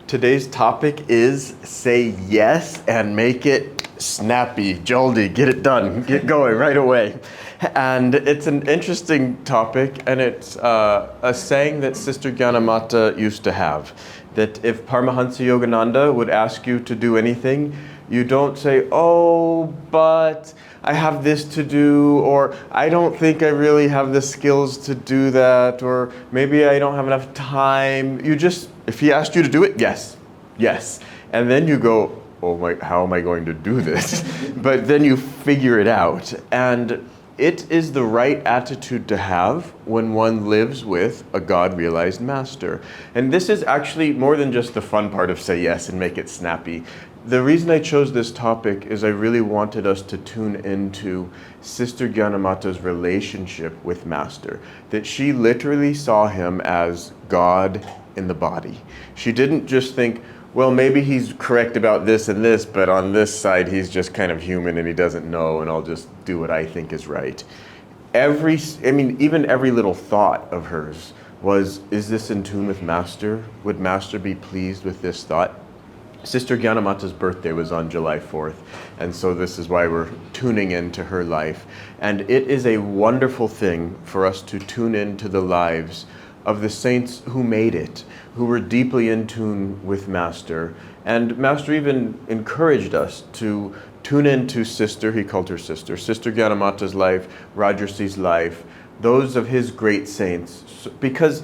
Today's topic is say yes and make it snappy, joldy, get it done, get going right away. And it's an interesting topic, and it's a saying that Sister Gyanamata used to have, that if Paramhansa Yogananda would ask you to do anything, you don't say, oh, but I have this to do, or I don't think I really have the skills to do that, or maybe I don't have enough time. You just, if he asked you to do it, yes, yes. And then you go, oh my, how am I going to do this? But then you figure it out. And it is the right attitude to have when one lives with a God-realized master. And this is actually more than just the fun part of say yes and make it snappy. The reason I chose this topic is I really wanted us to tune into Sister Gyanamata's relationship with Master, that she literally saw him as God in the body. She didn't just think, well, maybe he's correct about this and this, but on this side he's just kind of human and he doesn't know, and I'll just do what I think is right. Even every little thought of hers was, is this in tune with Master? Would Master be pleased with this thought? Sister Gyanamata's birthday was on July 4th, and so this is why we're tuning into her life. And it is a wonderful thing for us to tune into the lives of the saints who made it, who were deeply in tune with Master. And Master even encouraged us to tune into Sister, he called her Sister Gyanamata's life, Rajarsi's life, those of his great saints, because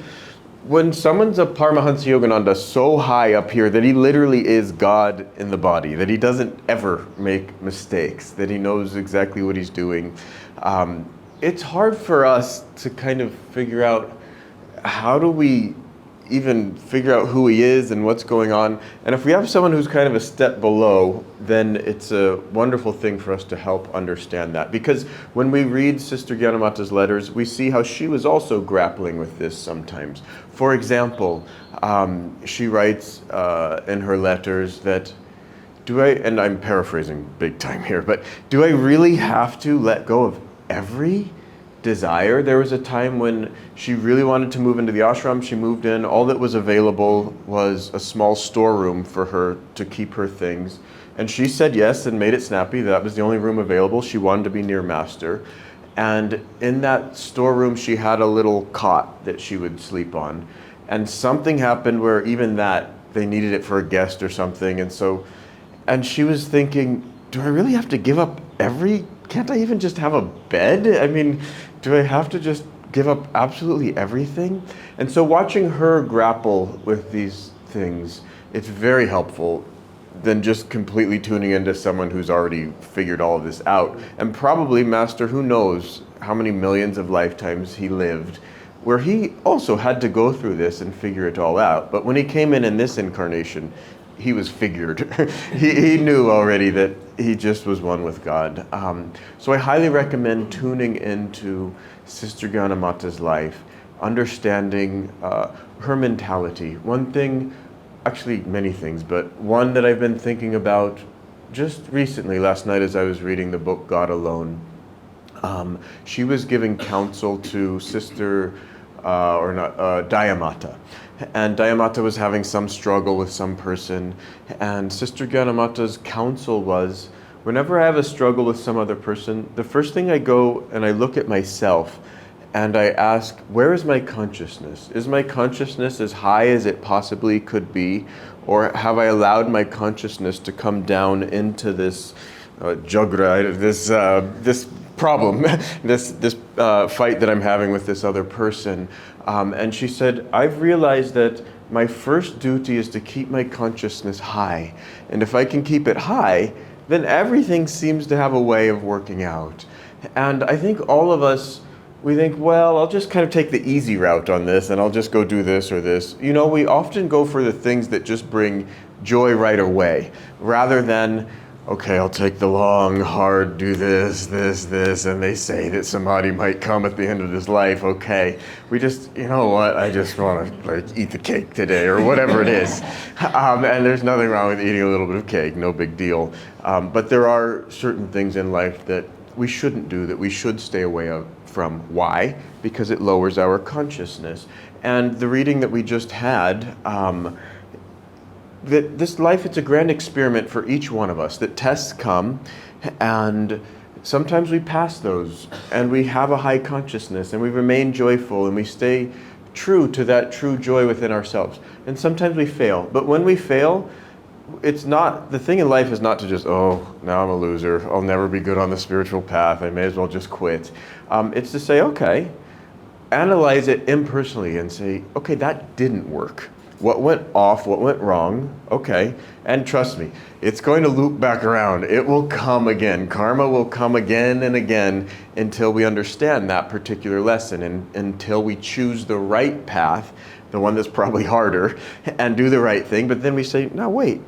when someone's a Paramhansa Yogananda so high up here that he literally is God in the body, that he doesn't ever make mistakes, that he knows exactly what he's doing, it's hard for us to kind of figure out, how do we even figure out who he is and what's going on? And if we have someone who's kind of a step below, then it's a wonderful thing for us to help understand that. Because when we read Sister Gyanamata's letters, we see how she was also grappling with this sometimes. For example, she writes in her letters that, and I'm paraphrasing big time here, but do I really have to let go of every desire? There was a time when she really wanted to move into the ashram. She moved in. All that was available was a small storeroom for her to keep her things. And she said yes and made it snappy. That was the only room available. She wanted to be near Master. And in that storeroom, she had a little cot that she would sleep on. And something happened where even that, they needed it for a guest or something. And she was thinking, do I really have to give up can't I even just have a bed? I mean, do I have to just give up absolutely everything? And so watching her grapple with these things, it's very helpful than just completely tuning into someone who's already figured all of this out. And probably Master, who knows how many millions of lifetimes he lived, where he also had to go through this and figure it all out. But when he came in this incarnation, he was figured. he knew already that he just was one with God. So I highly recommend tuning into Sister Gyanamata's life, understanding her mentality. One thing, actually many things, but one that I've been thinking about just recently, last night as I was reading the book God Alone, she was giving counsel to Sister Gyanamata. And Gyanamata was having some struggle with some person, and Sister Gyanamata's counsel was, whenever I have a struggle with some other person, the first thing I go and I look at myself and I ask, where is my consciousness? Is my consciousness as high as it possibly could be? Or have I allowed my consciousness to come down into this jugra, this problem, this fight that I'm having with this other person? And she said, I've realized that my first duty is to keep my consciousness high. And if I can keep it high, then everything seems to have a way of working out. And I think all of us, we think, well, I'll just kind of take the easy route on this and I'll just go do this or this. You know, we often go for the things that just bring joy right away, rather than, okay, I'll take the long, hard, do this, and they say that somebody might come at the end of this life. Okay, we just, you know what, I just want to eat the cake today or whatever it is. And there's nothing wrong with eating a little bit of cake, no big deal. But there are certain things in life that we shouldn't do, that we should stay away from. Why? Because it lowers our consciousness. And the reading that we just had, that this life, it's a grand experiment for each one of us, that tests come, and sometimes we pass those, and we have a high consciousness, and we remain joyful, and we stay true to that true joy within ourselves. And sometimes we fail. But when we fail, it's not, the thing in life is not to just, oh, now I'm a loser, I'll never be good on the spiritual path, I may as well just quit. It's to say, okay, analyze it impersonally and say, okay, that didn't work. What went off, what went wrong, okay, and trust me, it's going to loop back around. It will come again. Karma will come again and again until we understand that particular lesson, and until we choose the right path, the one that's probably harder, and do the right thing. But then we say, no, wait,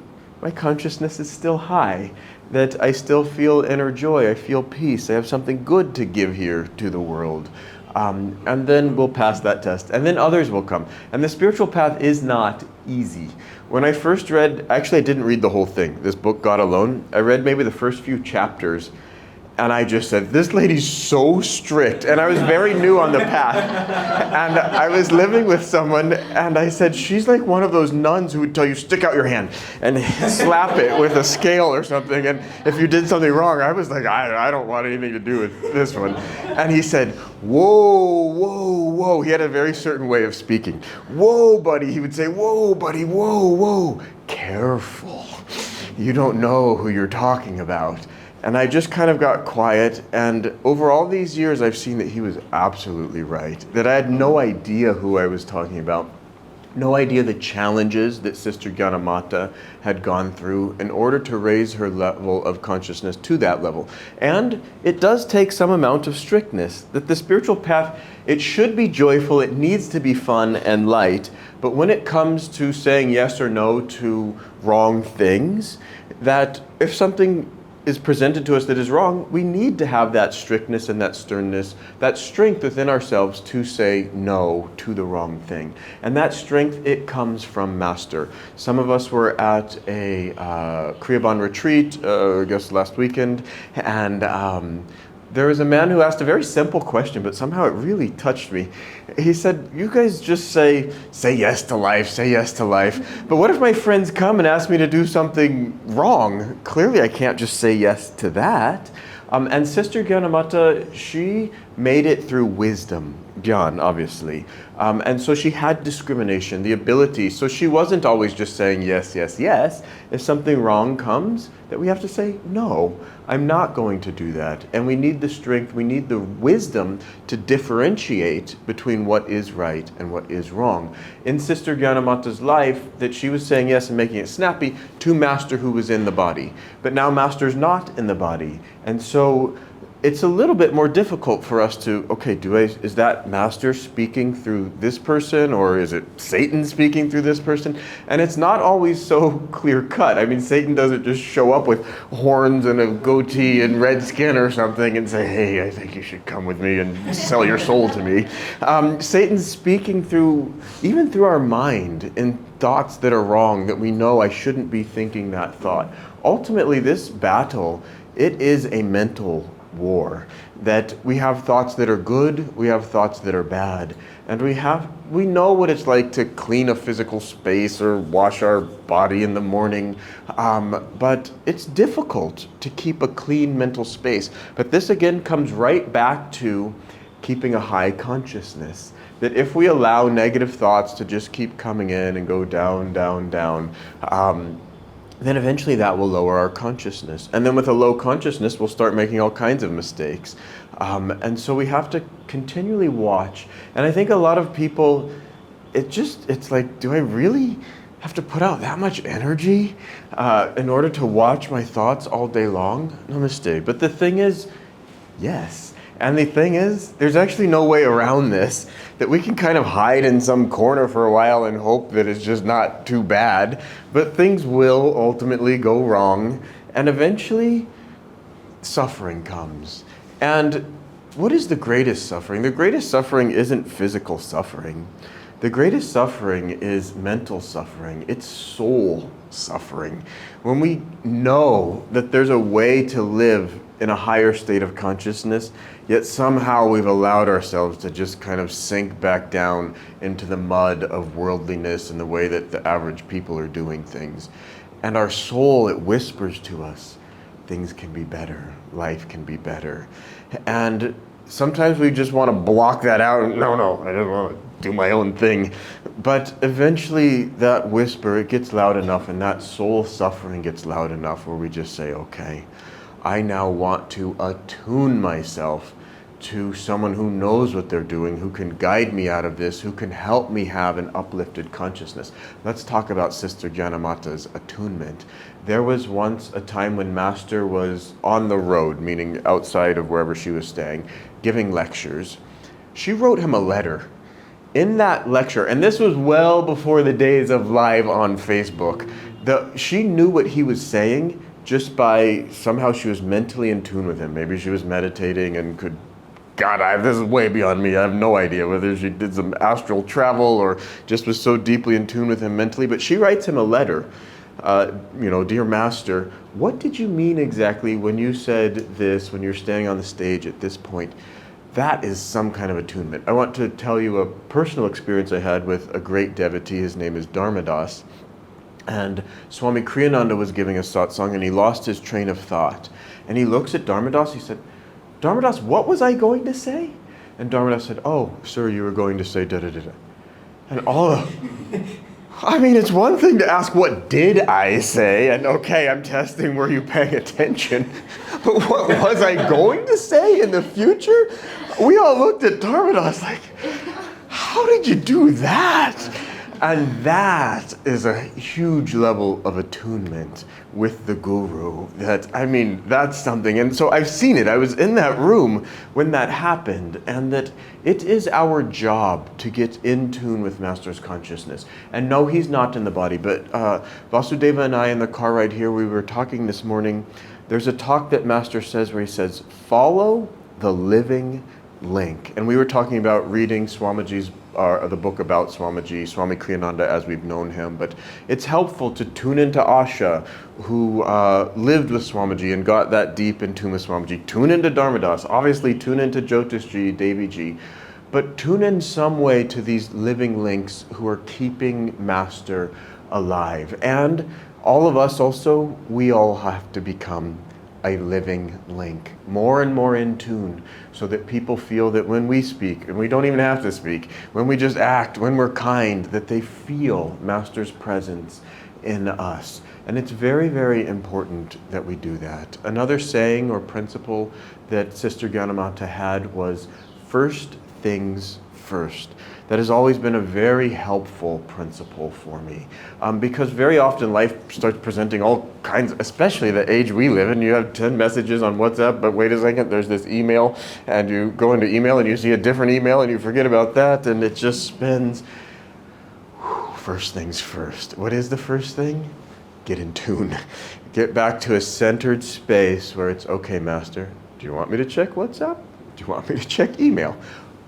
my consciousness is still high, that I still feel inner joy, I feel peace, I have something good to give here to the world. And then we'll pass that test, and then others will come. And the spiritual path is not easy. When I first read, actually I didn't read the whole thing, this book, God Alone. I read maybe the first few chapters, and I just said, this lady's so strict. And I was very new on the path. And I was living with someone, and I said, she's like one of those nuns who would tell you, stick out your hand and slap it with a scale or something. And if you did something wrong, I was like, I don't want anything to do with this one. And he said, whoa, whoa, whoa. He had a very certain way of speaking. Whoa, buddy. He would say, whoa, buddy, whoa, whoa. Careful. You don't know who you're talking about. And I just kind of got quiet, and over all these years I've seen that he was absolutely right. That I had no idea who I was talking about. No idea the challenges that Sister Gyanamata had gone through in order to raise her level of consciousness to that level. And it does take some amount of strictness. That the spiritual path, it should be joyful, it needs to be fun and light, but when it comes to saying yes or no to wrong things, that if something is presented to us that is wrong, we need to have that strictness and that sternness, that strength within ourselves to say no to the wrong thing. And that strength, it comes from Master. Some of us were at a Kriyaban retreat, I guess last weekend, and there was a man who asked a very simple question, but somehow it really touched me. He said, you guys just say yes to life, say yes to life. But what if my friends come and ask me to do something wrong? Clearly I can't just say yes to that. And Sister Gyanamata, she made it through wisdom, Gyan, obviously. And so she had discrimination, the ability. So she wasn't always just saying yes, yes, yes. If something wrong comes, that we have to say, no, I'm not going to do that. And we need the strength, we need the wisdom to differentiate between what is right and what is wrong. In Sister Gyanamata's life, that she was saying yes and making it snappy to Master who was in the body. But now Master's not in the body. And so it's a little bit more difficult for us to, okay, is that Master speaking through this person, or is it Satan speaking through this person? And it's not always so clear cut. I mean, Satan doesn't just show up with horns and a goatee and red skin or something and say, hey, I think you should come with me and sell your soul to me. Satan's speaking even through our mind in thoughts that are wrong, that we know I shouldn't be thinking that thought. Ultimately, this battle, it is a mental war, that we have thoughts that are good, we have thoughts that are bad, and we know what it's like to clean a physical space or wash our body in the morning, but it's difficult to keep a clean mental space. But this again comes right back to keeping a high consciousness, that if we allow negative thoughts to just keep coming in and go down, down, down, then eventually that will lower our consciousness. And then with a low consciousness, we'll start making all kinds of mistakes. And so we have to continually watch. And I think a lot of people, it's like, do I really have to put out that much energy in order to watch my thoughts all day long? Namaste. But the thing is, yes. And the thing is, there's actually no way around this, that we can kind of hide in some corner for a while and hope that it's just not too bad. But things will ultimately go wrong, and eventually suffering comes. And what is the greatest suffering? The greatest suffering isn't physical suffering. The greatest suffering is mental suffering. It's soul suffering. When we know that there's a way to live in a higher state of consciousness, yet somehow we've allowed ourselves to just kind of sink back down into the mud of worldliness and the way that the average people are doing things. And our soul, it whispers to us, things can be better, life can be better. And sometimes we just want to block that out. No, I just want to do my own thing. But eventually that whisper, it gets loud enough, and that soul suffering gets loud enough where we just say, okay, I now want to attune myself to someone who knows what they're doing, who can guide me out of this, who can help me have an uplifted consciousness. Let's talk about Sister Gyanamata's attunement. There was once a time when Master was on the road, meaning outside of wherever she was staying, giving lectures. She wrote him a letter. In that lecture, and this was well before the days of live on Facebook, she knew what he was saying just by somehow she was mentally in tune with him. Maybe she was meditating and could, God, this is way beyond me. I have no idea whether she did some astral travel or just was so deeply in tune with him mentally. But she writes him a letter. Dear Master, what did you mean exactly when you said this, when you're standing on the stage at this point? That is some kind of attunement. I want to tell you a personal experience I had with a great devotee. His name is Dharmadas. And Swami Kriyananda was giving a satsang, and he lost his train of thought. And he looks at Dharmadas, he said, Dharmadas, what was I going to say? And Dharmadas said, oh, sir, you were going to say da-da-da-da. And it's one thing to ask, what did I say? And okay, I'm testing, were you paying attention? But what was I going to say in the future? We all looked at Dharmadas like, how did you do that? And that is a huge level of attunement with the Guru. That's something. And so I've seen it. I was in that room when that happened, and that it is our job to get in tune with Master's consciousness. And no, he's not in the body, but Vasudeva and I in the car ride here, we were talking this morning. There's a talk that Master says where he says, follow the living link. And we were talking about reading Swamiji's the book about Swamiji, Swami Kriyananda as we've known him, but it's helpful to tune into Asha, who lived with Swamiji and got that deep in tune with Swamiji. Tune into Dharmadas, obviously tune into Jyotisji, Deviji, but tune in some way to these living links who are keeping Master alive. And all of us also, we all have to become a living link, more and more in tune, so that people feel that when we speak, and we don't even have to speak, when we just act, when we're kind, that they feel Master's presence in us. And it's very, very important that we do that. Another saying or principle that Sister Gyanamata had was, first things first. That has always been a very helpful principle for me. Because very often life starts presenting all kinds, especially the age we live in. You have 10 messages on WhatsApp, but wait a second, there's this email, and you go into email and you see a different email and you forget about that, and it just spins. First things first. What is the first thing? Get in tune. Get back to a centered space where it's, okay, Master, do you want me to check WhatsApp? Do you want me to check email?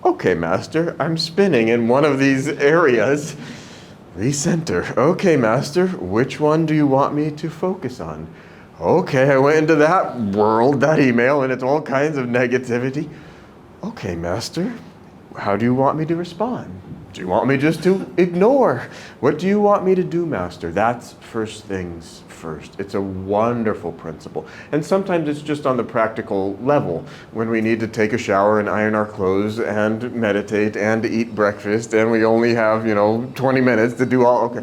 Okay, Master, I'm spinning in one of these areas. Recenter. Okay, Master, which one do you want me to focus on? Okay, I went into that world, that email, and it's all kinds of negativity. Okay, Master, how do you want me to respond? Do you want me just to ignore? What do you want me to do, Master? That's first things first. It's a wonderful principle. And sometimes it's just on the practical level, when we need to take a shower and iron our clothes and meditate and eat breakfast, and we only have, 20 minutes to do all,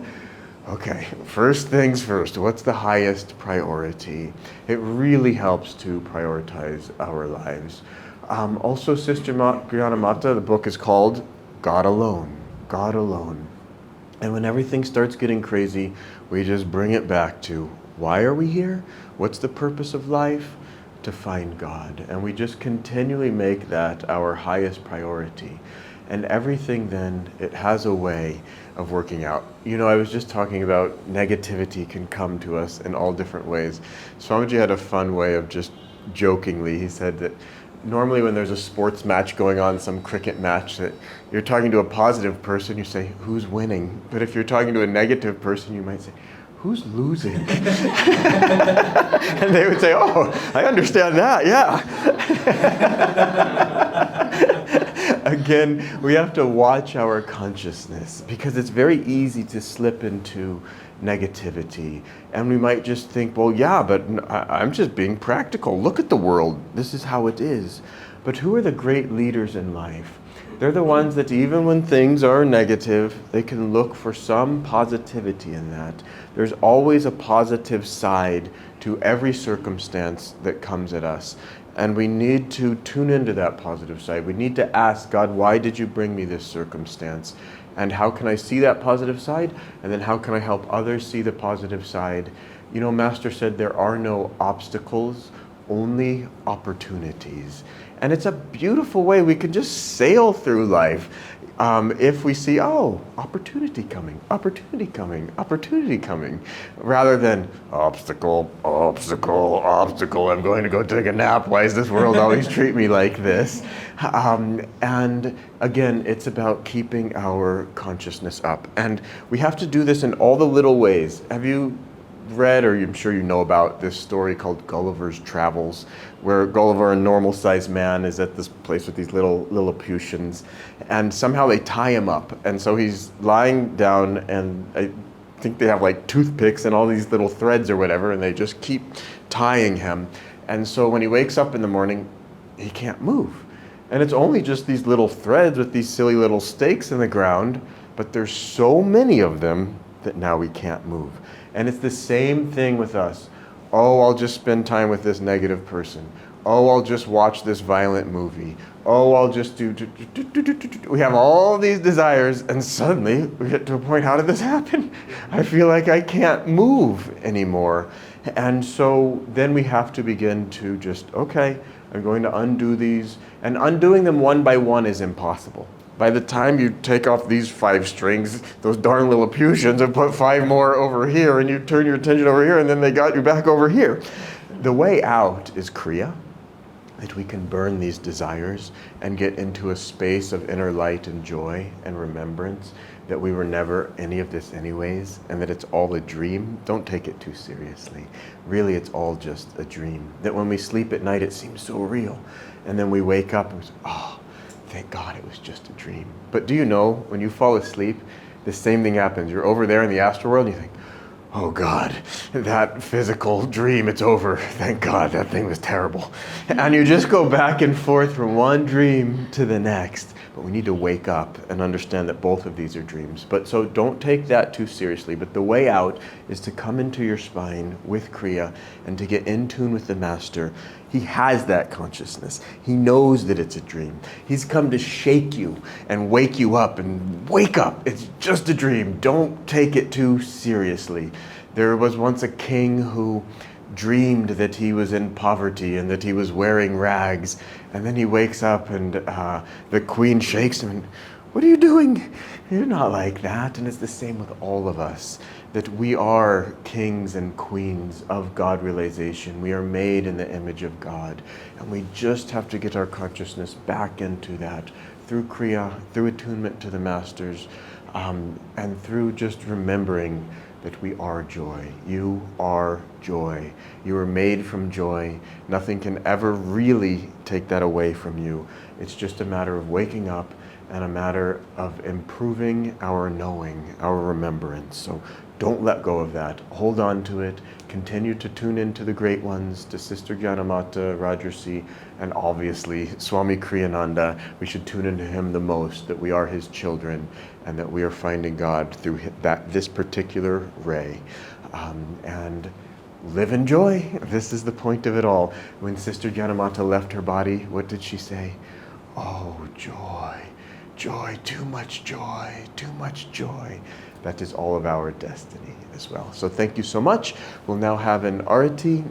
okay, first things first. What's the highest priority? It really helps to prioritize our lives. Also, Sister Gyanamata, the book is called God Alone. God Alone. And when everything starts getting crazy, we just bring it back to, why are we here? What's the purpose of life? To find God. And we just continually make that our highest priority. And everything then, it has a way of working out. I was just talking about negativity can come to us in all different ways. Swamiji had a fun way of just jokingly, he said that normally when there's a sports match going on, some cricket match, that you're talking to a positive person, you say, who's winning? But if you're talking to a negative person, you might say, who's losing? And they would say, oh, I understand that, yeah. Again, we have to watch our consciousness because it's very easy to slip into negativity. And we might just think, well, yeah, but I'm just being practical. Look at the world. This is how it is. But who are the great leaders in life? They're the ones that even when things are negative, they can look for some positivity in that. There's always a positive side to every circumstance that comes at us. And we need to tune into that positive side. We need to ask God, why did you bring me this circumstance? And how can I see that positive side? And then how can I help others see the positive side? You know, Master said there are no obstacles, only opportunities. And it's a beautiful way we can just sail through life if we see, oh, opportunity coming, opportunity coming, opportunity coming, rather than obstacle, obstacle, obstacle, I'm going to go take a nap. Why does this world always treat me like this? And again, it's about keeping our consciousness up. And we have to do this in all the little ways. Have you read, or I'm sure you know about this story called Gulliver's Travels, where Gulliver, a normal-sized man, is at this place with these little Lilliputians, and somehow they tie him up. And so he's lying down, and I think they have like toothpicks and all these little threads or whatever, and they just keep tying him. And so when he wakes up in the morning, he can't move. And it's only just these little threads with these silly little stakes in the ground, but there's so many of them that now we can't move. And it's the same thing with us. Oh, I'll just spend time with this negative person. Oh, I'll just watch this violent movie. Oh, I'll just do. We have all these desires, and suddenly we get to a point, how did this happen? I feel like I can't move anymore. And so then we have to begin to just, okay, I'm going to undo these. And undoing them one by one is impossible. By the time you take off these 5 strings, those darn Lilliputians have put 5 more over here, and you turn your attention over here, and then they got you back over here. The way out is Kriya, that we can burn these desires and get into a space of inner light and joy and remembrance, that we were never any of this anyways, and that it's all a dream. Don't take it too seriously. Really, it's all just a dream. That when we sleep at night, it seems so real. And then we wake up and we say, oh, thank God it was just a dream. But do you know, when you fall asleep, the same thing happens. You're over there in the astral world and you think, oh God, that physical dream, it's over. Thank God, that thing was terrible. And you just go back and forth from one dream to the next. But we need to wake up and understand that both of these are dreams. But so don't take that too seriously. But the way out is to come into your spine with Kriya and to get in tune with the Master. He has that consciousness. He knows that it's a dream. He's come to shake you and wake you up and wake up. It's just a dream. Don't take it too seriously. There was once a king who dreamed that he was in poverty and that he was wearing rags. And then he wakes up and the queen shakes him and, what are you doing? You're not like that. And it's the same with all of us, that we are kings and queens of God realization. We are made in the image of God. And we just have to get our consciousness back into that through Kriya, through attunement to the Masters, and through just remembering that we are joy. You are joy. You are made from joy. Nothing can ever really take that away from you. It's just a matter of waking up and a matter of improving our knowing, our remembrance. So don't let go of that. Hold on to it. Continue to tune into the great ones, to Sister Gyanamata, Rajarsi, and obviously Swami Kriyananda. We should tune into him the most, that we are his children and that we are finding God through this particular ray. And live in joy. This is the point of it all. When Sister Gyanamata left her body, what did she say? Oh, joy, joy, too much joy, too much joy. That is all of our destiny as well. So thank you so much. We'll now have an arati.